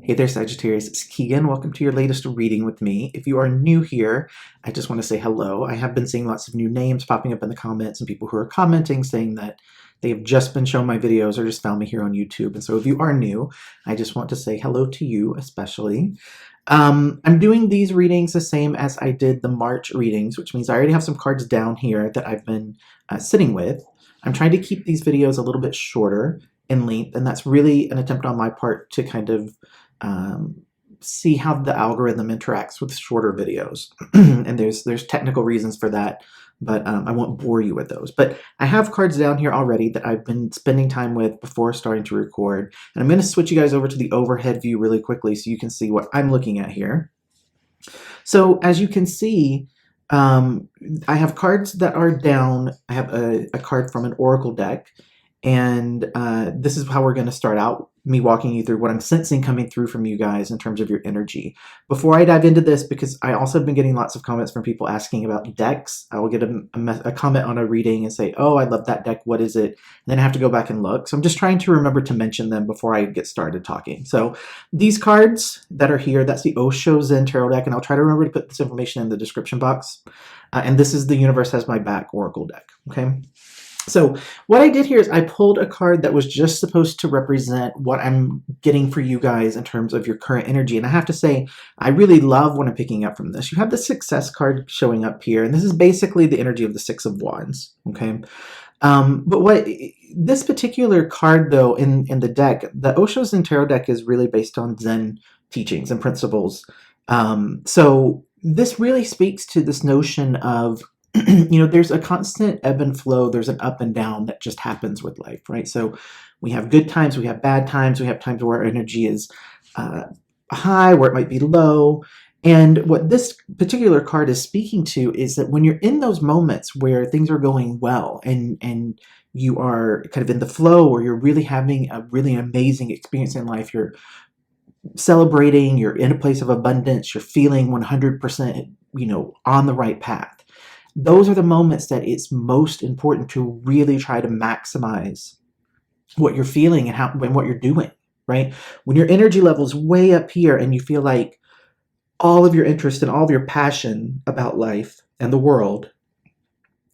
Hey there, Sagittarius. It's Keegan. Welcome to your latest reading with me. If you are new here, I just want to say hello. I have been seeing lots of new names popping up in the comments and people who are commenting saying that they have just been shown my videos or just found me here on YouTube. And so if you are new, I just want to say hello to you especially. I'm doing these readings the same as I did the March readings, which means I already have some cards down here that I've been sitting with. I'm trying to keep these videos a little bit shorter in length, and that's really an attempt on my part to kind of see how the algorithm interacts with shorter videos. And there's technical reasons for that, but I won't bore you with those. But I have cards down here already that I've been spending time with before starting to record. And I'm going to switch you guys over to the overhead view really quickly so you can see what I'm looking at here. So as you can see, I have cards that are down. I have a card from an oracle deck. And this is how we're going to start out, me walking you through what I'm sensing coming through from you guys in terms of your energy. Before I dive into this, because I also have been getting lots of comments from people asking about decks, I will get a comment on a reading and say, oh, I love that deck, what is it? And then I have to go back and look. So I'm just trying to remember to mention them before I get started talking. So these cards that are here, that's the Osho Zen Tarot deck, and I'll try to remember to put this information in the description box. And this is the Universe Has My Back Oracle deck, okay? So what I did here is I pulled a card that was just supposed to represent what I'm getting for you guys in terms of your current energy. And I have to say, I really love what I'm picking up from this. You have the Success card showing up here, and this is basically the energy of the Six of Wands, okay? But what this particular card, though, in the deck, the Osho Zen Tarot deck is really based on Zen teachings and principles. So this really speaks to this notion of you know, there's a constant ebb and flow. There's an up and down that just happens with life, right? So we have good times, we have bad times, we have times where our energy is high, where it might be low. And what this particular card is speaking to is that when you're in those moments where things are going well and you are kind of in the flow, or you're really having a really amazing experience in life, you're celebrating, you're in a place of abundance, you're feeling 100%, you know, on the right path. Those are the moments that it's most important to really try to maximize what you're feeling and what you're doing, right? When your energy level is way up here and you feel like all of your interest and all of your passion about life and the world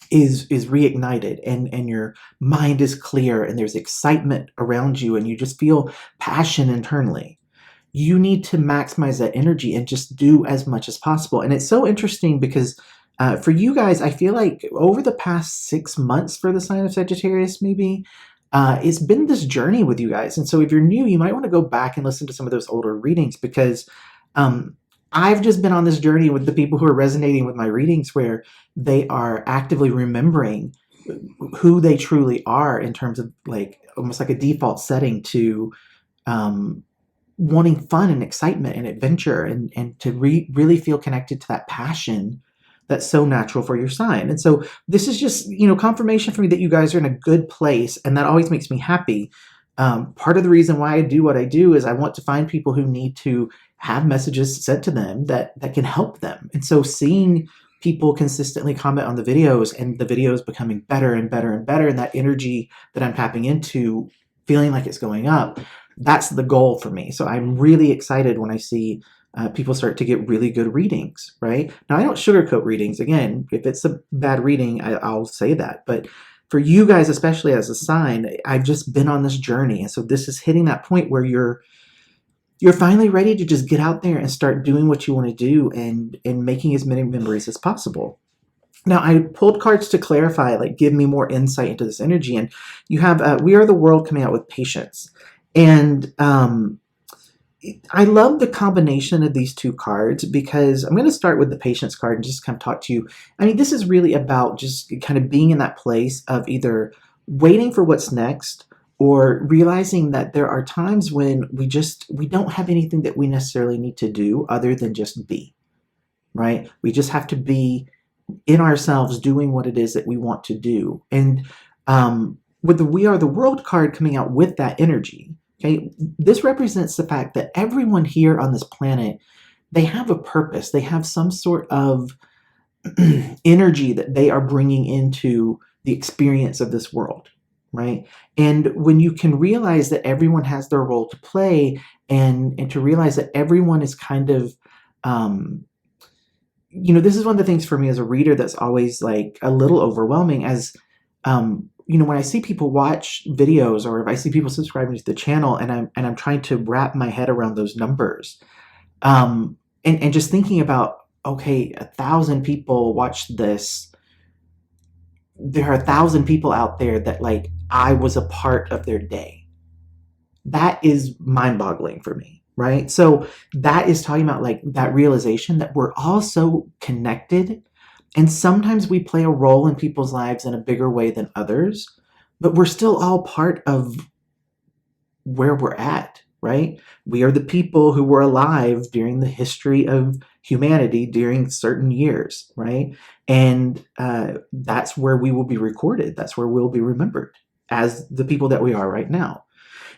is reignited, and your mind is clear and there's excitement around you and you just feel passion internally, you need to maximize that energy and just do as much as possible. And it's so interesting because for you guys, I feel like over the past 6 months for the sign of Sagittarius, maybe, it's been this journey with you guys. And so if you're new, you might want to go back and listen to some of those older readings, because I've just been on this journey with the people who are resonating with my readings, where they are actively remembering who they truly are in terms of like almost like a default setting to wanting fun and excitement and adventure, and to really feel connected to that passion that's so natural for your sign. And so this is just, you know, confirmation for me that you guys are in a good place, and that always makes me happy. Part of the reason why I do what I do is I want to find people who need to have messages sent to them that can help them. And so seeing people consistently comment on the videos, and the videos becoming better and better and better, and that energy that I'm tapping into feeling like it's going up, that's the goal for me. So I'm really excited when I see people start to get really good readings, right? Now, I don't sugarcoat readings. Again, if it's a bad reading, I'll say that. But for you guys, especially as a sign, I've just been on this journey. And so this is hitting that point where you're finally ready to just get out there and start doing what you want to do, and making as many memories as possible. Now, I pulled cards to clarify, like give me more insight into this energy. And you have We Are the World coming out with Patience. And I love the combination of these two cards, because I'm going to start with the Patience card and just kind of talk to you. I mean, this is really about just kind of being in that place of either waiting for what's next, or realizing that there are times when we don't have anything that we necessarily need to do other than just be, right? We just have to be in ourselves doing what it is that we want to do. And with the We Are the World card coming out with that energy, okay, this represents the fact that everyone here on this planet, they have a purpose. They have some sort of energy that they are bringing into the experience of this world, right? And when you can realize that everyone has their role to play, and to realize that everyone is kind of, this is one of the things for me as a reader that's always like a little overwhelming, as when I see people watch videos, or if I see people subscribing to the channel, and I'm trying to wrap my head around those numbers, and just thinking about, okay, 1,000 people watched this. There are 1,000 people out there that, like, I was a part of their day. That is mind-boggling for me, right? So that is talking about, like, that realization that we're all so connected, and sometimes we play a role in people's lives in a bigger way than others, but we're still all part of where we're at, right? We are the people who were alive during the history of humanity during certain years, right? And that's where we will be recorded. That's where we'll be remembered as the people that we are right now.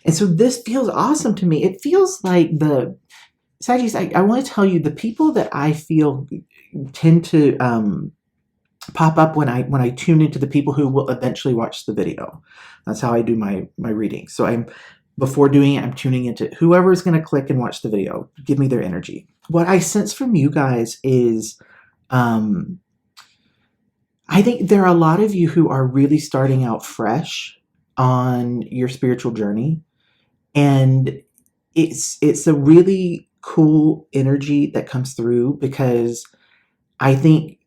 And so this feels awesome to me. It feels like the Sagittarius, I want to tell you, the people that I feel tend to pop up when I tune into the people who will eventually watch the video. That's how I do my reading. So before doing it, I'm tuning into whoever's going to click and watch the video. Give me their energy. What I sense from you guys is, I think there are a lot of you who are really starting out fresh on your spiritual journey, and it's a really cool energy that comes through, because I think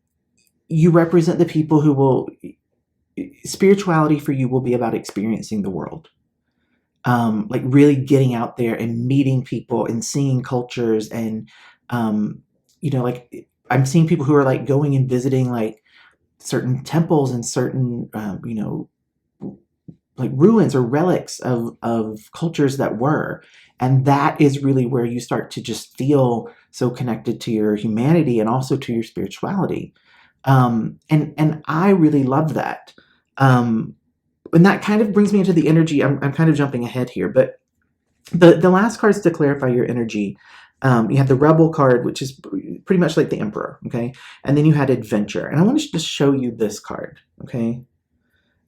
you represent the people who will, spirituality for you will be about experiencing the world. Like really getting out there and meeting people and seeing cultures, and like I'm seeing people who are like going and visiting like certain temples and certain like ruins or relics of cultures that were. And that is really where you start to just feel so connected to your humanity and also to your spirituality. And I really love that. And that kind of brings me into the energy. I'm kind of jumping ahead here, but the last cards to clarify your energy, you have the Rebel card, which is pretty much like the Emperor, okay? And then you had Adventure. And I want to just show you this card, okay?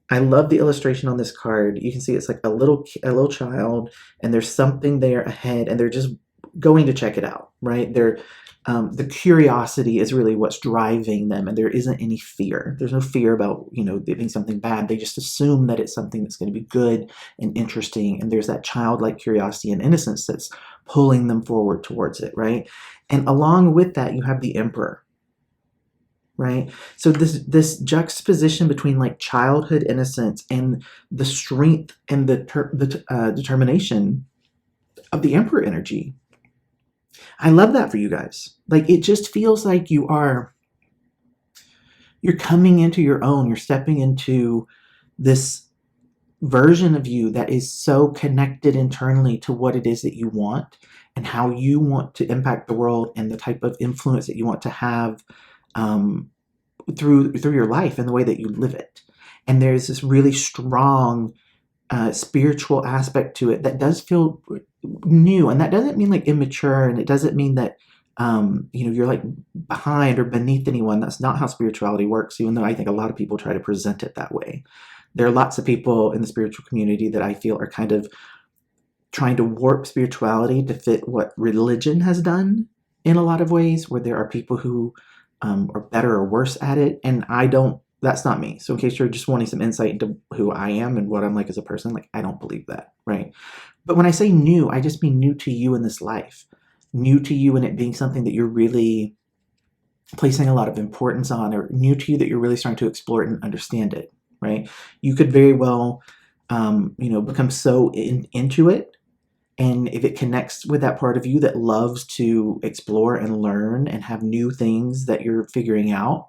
I love the illustration on this card. You can see it's like a little child, and there's something there ahead, and they're just going to check it out, right? The curiosity is really what's driving them, and there isn't any fear. There's no fear about, there being something bad. They just assume that it's something that's going to be good and interesting, and there's that childlike curiosity and innocence that's pulling them forward towards it, right? And along with that, you have the Emperor, right? So this juxtaposition between like childhood innocence and the strength and the determination of the Emperor energy. I love that for you guys. Like, it just feels like you're coming into your own. You're stepping into this version of you that is so connected internally to what it is that you want and how you want to impact the world and the type of influence that you want to have through your life and the way that you live it. And there's this really strong spiritual aspect to it that does feel new, and that doesn't mean like immature, and it doesn't mean that you're like behind or beneath anyone. That's not how spirituality works, even though I think a lot of people try to present it that way. There are lots of people in the spiritual community that I feel are kind of trying to warp spirituality to fit what religion has done in a lot of ways, where there are people who are better or worse at it, and that's not me. So in case you're just wanting some insight into who I am and what I'm like as a person, like, I don't believe that, right? But when I say new, I just mean new to you in this life. New to you in it being something that you're really placing a lot of importance on, or new to you that you're really starting to explore it and understand it, right? You could very well, become so into it. And if it connects with that part of you that loves to explore and learn and have new things that you're figuring out,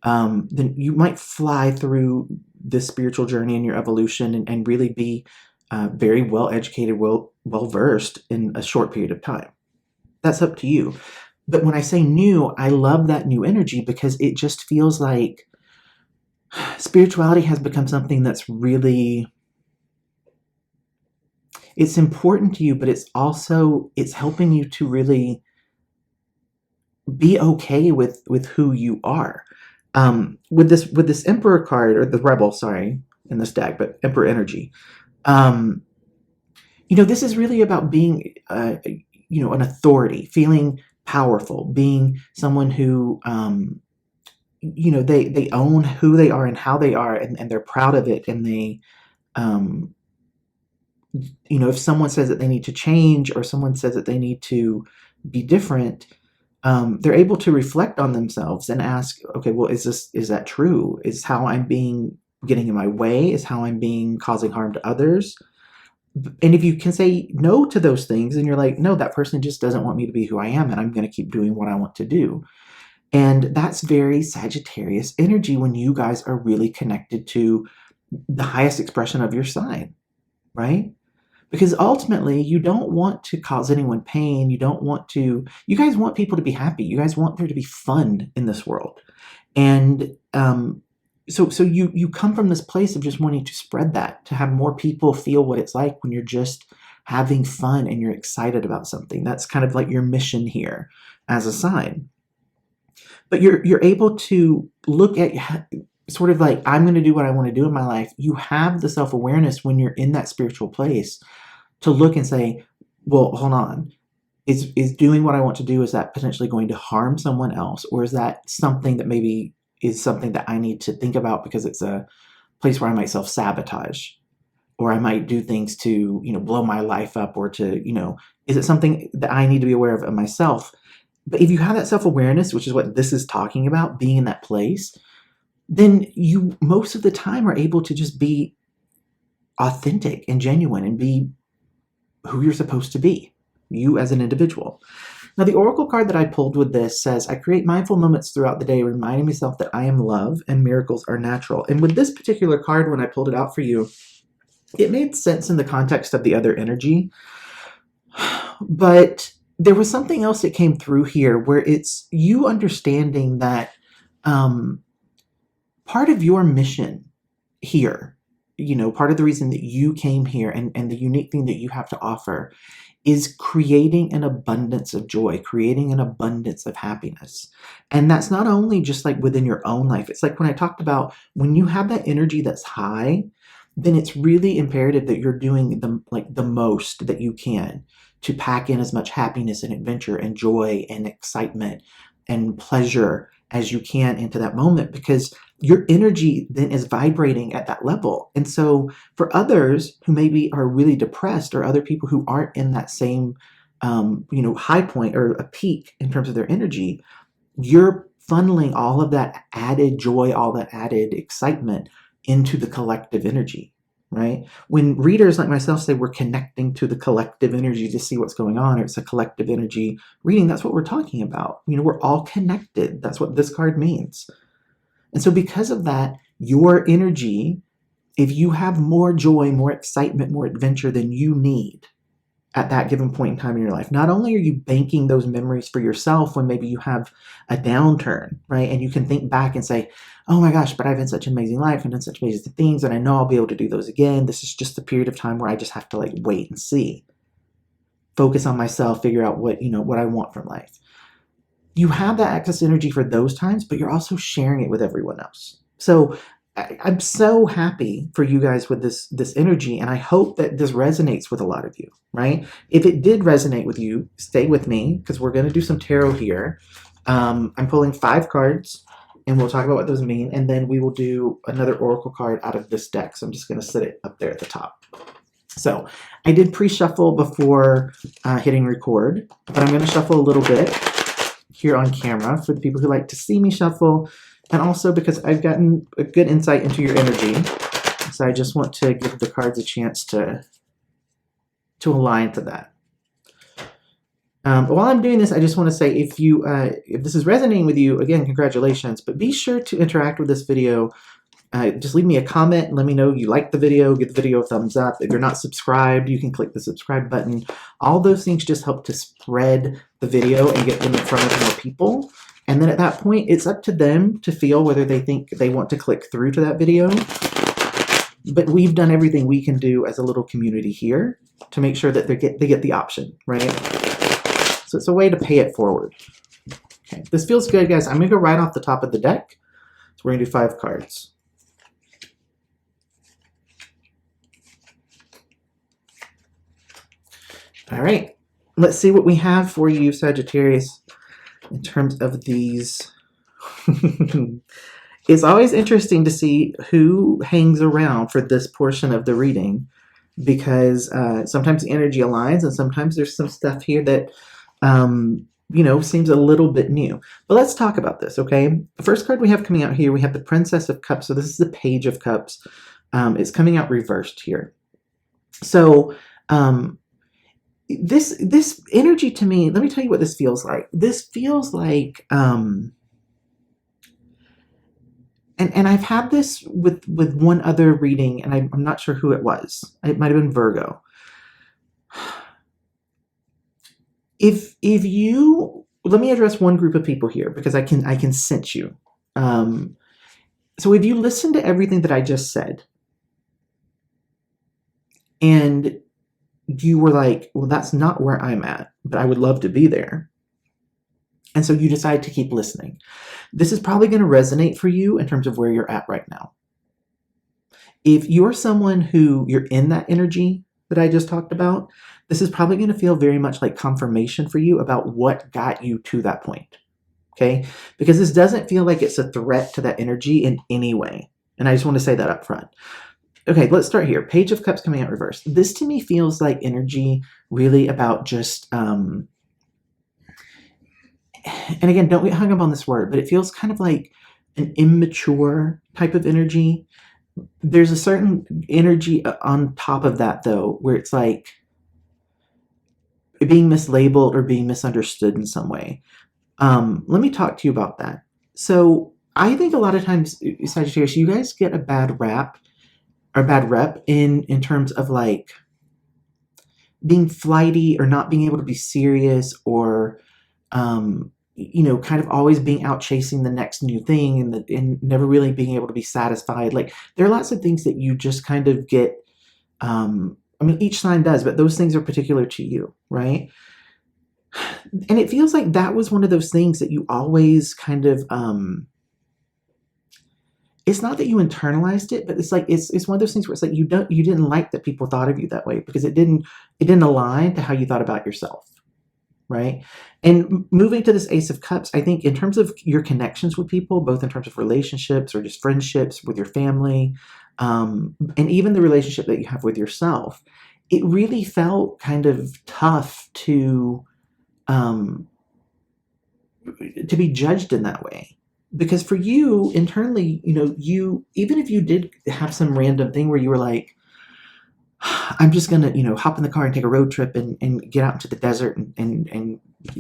then you might fly through this spiritual journey in your evolution and really be very well educated, well versed in a short period of time. That's up to you. But when I say new, I love that new energy, because it just feels like spirituality has become something that's really, it's important to you, but it's helping you to really be okay with who you are. With this Emperor card, or the Rebel, sorry, in this deck, but Emperor energy. You know, this is really about being, you know, an authority, feeling powerful, being someone who, you know, they own who they are and how they are, and they're proud of it, and they, you know, if someone says that they need to change, or someone says that they need to be different, they're able to reflect on themselves and ask, okay, well, is that true? Is how I'm being getting in my way? Is how I'm being causing harm to others? And if you can say no to those things, and you're like, no, that person just doesn't want me to be who I am, and I'm going to keep doing what I want to do. And that's very Sagittarius energy when you guys are really connected to the highest expression of your sign, right? Because ultimately, you don't want to cause anyone pain. You don't want to, you guys want people to be happy. You guys want there to be fun in this world. And so you come from this place of just wanting to spread that, to have more people feel what it's like when you're just having fun and you're excited about something. That's kind of like your mission here as a sign. But you're able to look at sort of like, I'm going to do what I want to do in my life. You have the self-awareness when you're in that spiritual place to look and say, well, hold on. Is doing what I want to do, is that potentially going to harm someone else? Or is that something that maybe is something that I need to think about because it's a place where I might self-sabotage? Or I might do things to, you know, blow my life up, or to, you know, is it something that I need to be aware of myself? But if you have that self-awareness, which is what this is talking about, being in that place, then you most of the time are able to just be authentic and genuine and be who you're supposed to be, you as an individual. Now, the oracle card that I pulled with this says, I create mindful moments throughout the day, reminding myself that I am love and miracles are natural. And with this particular card, when I pulled it out for you, it made sense in the context of the other energy. But there was something else that came through here where it's you understanding that part of your mission here, you know, part of the reason that you came here and the unique thing that you have to offer is creating an abundance of joy, creating an abundance of happiness. And that's not only just like within your own life. It's like when I talked about when you have that energy that's high, then it's really imperative that you're doing the most that you can to pack in as much happiness and adventure and joy and excitement and pleasure as you can into that moment, because your energy then is vibrating at that level. And so for others who maybe are really depressed, or other people who aren't in that same you know, high point or a peak in terms of their energy, you're funneling all of that added joy, all that added excitement into the collective energy, right? When readers like myself say we're connecting to the collective energy to see what's going on, or it's a collective energy reading, that's what we're talking about. You know, we're all connected. That's what this card means. And so because of that, your energy, if you have more joy, more excitement, more adventure than you need at that given point in time in your life, not only are you banking those memories for yourself when maybe you have a downturn, right? And you can think back and say, oh my gosh, but I've had such an amazing life and done such amazing things, and I know I'll be able to do those again. This is just a period of time where I just have to like wait and see. Focus on myself, figure out what, you know, what I want from life. You have that excess energy for those times, but you're also sharing it with everyone else. So I'm so happy for you guys with this energy, and I hope that this resonates with a lot of you, right? If it did resonate with you, stay with me, because we're going to do some tarot here. I'm pulling 5 cards, and we'll talk about what those mean, and then we will do another oracle card out of this deck. So I'm just going to sit it up there at the top. So I did pre-shuffle before hitting record, but I'm going to shuffle a little bit here on camera for the people who like to see me shuffle, and also because I've gotten a good insight into your energy. So I just want to give the cards a chance to align to that. But while I'm doing this, I just want to say, if this is resonating with you, again, congratulations, but be sure to interact with this video. Just leave me a comment and let me know you like the video. Give the video a thumbs up. If you're not subscribed, you can click the subscribe button. All those things just help to spread the video and get them in front of more people. And then at that point, it's up to them to feel whether they think they want to click through to that video. But we've done everything we can do as a little community here to make sure that they get the option, right? So it's a way to pay it forward. Okay, this feels good, guys. I'm going to go right off the top of the deck. So we're going to do 5 cards. All right. Let's see what we have for you, Sagittarius, in terms of these. It's always interesting to see who hangs around for this portion of the reading, because sometimes the energy aligns and sometimes there's some stuff here that seems a little bit new. But let's talk about this, okay? The first card we have coming out here, we have the Princess of Cups. So this is the Page of Cups. It's coming out reversed here. So this energy to me, let me tell you what this feels like. This feels like and I've had this with one other reading, and I'm not sure who it was. It might have been Virgo. If you, let me address one group of people here because I can sense you. So if you listen to everything that I just said, and you were like, well, that's not where I'm at, but I would love to be there. And so you decide to keep listening. This is probably going to resonate for you in terms of where you're at right now. If you're someone who you're in that energy that I just talked about, this is probably going to feel very much like confirmation for you about what got you to that point. Okay? Because this doesn't feel like it's a threat to that energy in any way. And I just want to say that up front. Okay, let's start here. Page of Cups coming out reversed. This to me feels like energy really about just, and again, don't get hung up on this word, but it feels kind of like an immature type of energy. There's a certain energy on top of that, though, where it's like being mislabeled or being misunderstood in some way. Let me talk to you about that. So I think a lot of times, Sagittarius, you guys get a bad rap or bad rep in terms of like being flighty or not being able to be serious, or kind of always being out chasing the next new thing and never really being able to be satisfied. Like there are lots of things that you just kind of get. Each sign does, but those things are particular to you, right? And it feels like that was one of those things that you always kind of. It's not that you internalized it, but it's like it's one of those things where it's like you didn't like that people thought of you that way because it didn't align to how you thought about yourself, right? And moving to this Ace of Cups, I think in terms of your connections with people, both in terms of relationships or just friendships with your family, and even the relationship that you have with yourself, it really felt kind of tough to be judged in that way. Because for you internally, you, even if you did have some random thing where you were like, I'm just going to, hop in the car and take a road trip and get out into the desert and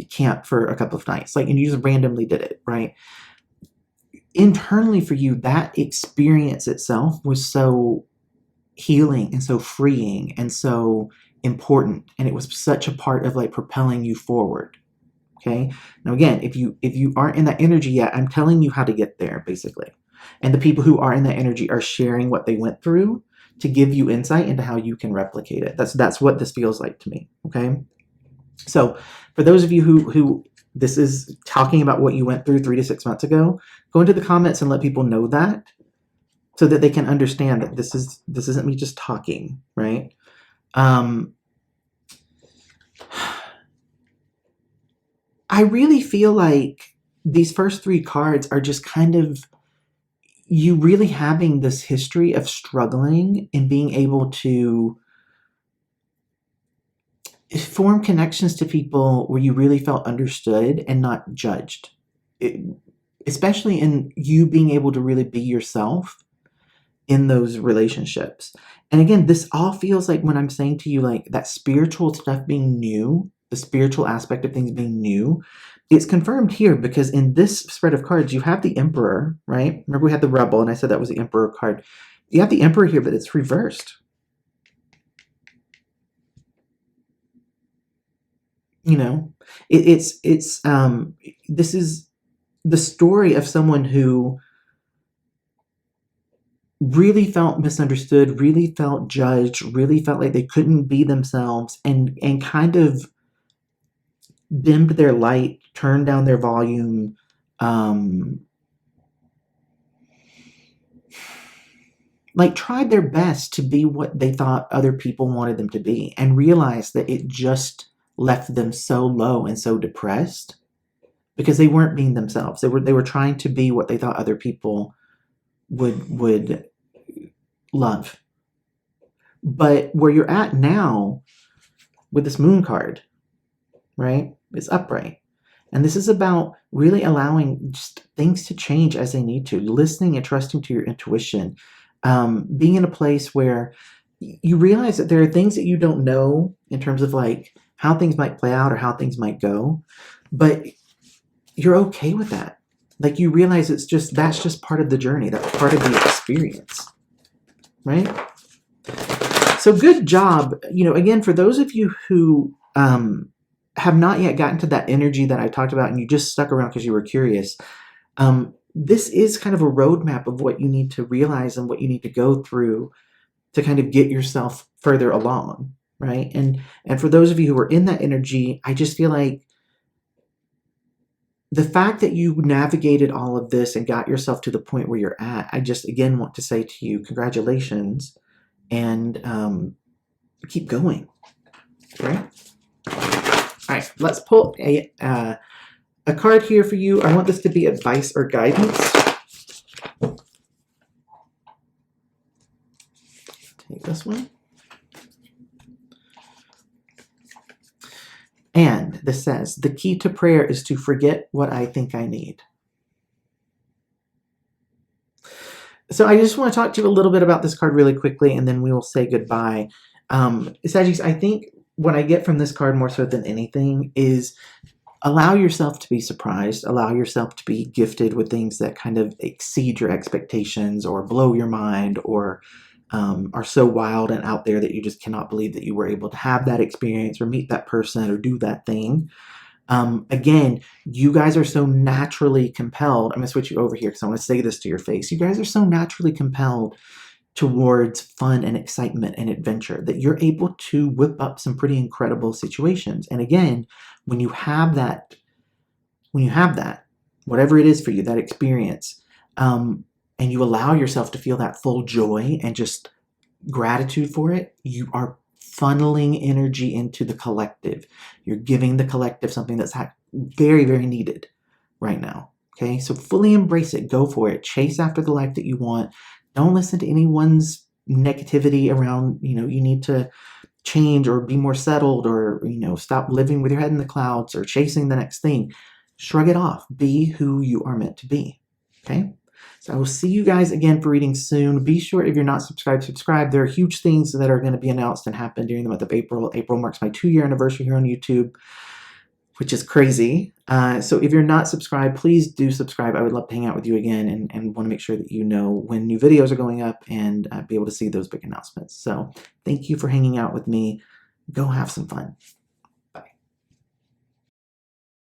camp for a couple of nights. Like, and you just randomly did it, right? Internally for you, that experience itself was so healing and so freeing and so important. And it was such a part of like propelling you forward. Okay. Now, again, if you aren't in that energy yet, I'm telling you how to get there, basically. And the people who are in that energy are sharing what they went through to give you insight into how you can replicate it. That's what this feels like to me. Okay. So for those of you who this is talking about what you went through 3 to 6 months ago, go into the comments and let people know that so that they can understand that this isn't me just talking, right? I really feel like these first 3 cards are just kind of you really having this history of struggling and being able to form connections to people where you really felt understood and not judged. Especially in you being able to really be yourself in those relationships. And again, this all feels like when I'm saying to you, like that spiritual stuff being new, the spiritual aspect of things being new, it's confirmed here because in this spread of cards, you have the Emperor, right? Remember we had the Rebel and I said that was the Emperor card. You have the Emperor here, but it's reversed. This is the story of someone who really felt misunderstood, really felt judged, really felt like they couldn't be themselves, and kind of dimmed their light, turned down their volume, like tried their best to be what they thought other people wanted them to be, and realized that it just left them so low and so depressed because they weren't being themselves. They were trying to be what they thought other people would love. But where you're at now with this moon card, right? It's upright. And this is about really allowing just things to change as they need to, listening and trusting to your intuition, being in a place where you realize that there are things that you don't know in terms of like how things might play out or how things might go, but you're okay with that. Like you realize that's just part of the journey, that's part of the experience, right? So good job. You know, again, for those of you who have not yet gotten to that energy that I talked about and you just stuck around because you were curious, this is kind of a roadmap of what you need to realize and what you need to go through to kind of get yourself further along, right? And for those of you who are in that energy, I just feel like the fact that you navigated all of this and got yourself to the point where you're at, I just, again, want to say to you, congratulations, and keep going, right? All right, let's pull a card here for you. I want this to be advice or guidance. Take this one. And this says, the key to prayer is to forget what I think I need. So I just want to talk to you a little bit about this card really quickly, and then we will say goodbye. Sagittarius, I think what I get from this card more so than anything is allow yourself to be surprised, allow yourself to be gifted with things that kind of exceed your expectations or blow your mind or are so wild and out there that you just cannot believe that you were able to have that experience or meet that person or do that thing. Again, you guys are so naturally compelled. I'm going to switch you over here because I want to say this to your face. You guys are so naturally compelled towards fun and excitement and adventure that you're able to whip up some pretty incredible situations. And again, when you have that, whatever it is for you, that experience, and you allow yourself to feel that full joy and just gratitude for it, you are funneling energy into the collective. You're giving the collective something that's very, very needed right now. Okay, so fully embrace it. Go for it. Chase after the life that you want. Don't listen to anyone's negativity around, you need to change or be more settled or, stop living with your head in the clouds or chasing the next thing. Shrug it off. Be who you are meant to be. Okay? So I will see you guys again for readings soon. Be sure, if you're not subscribed, subscribe. There are huge things that are going to be announced and happen during the month of April. April marks my 2-year anniversary here on YouTube, which is crazy. So if you're not subscribed, please do subscribe. I would love to hang out with you again and want to make sure that you know when new videos are going up and be able to see those big announcements. So thank you for hanging out with me. Go have some fun.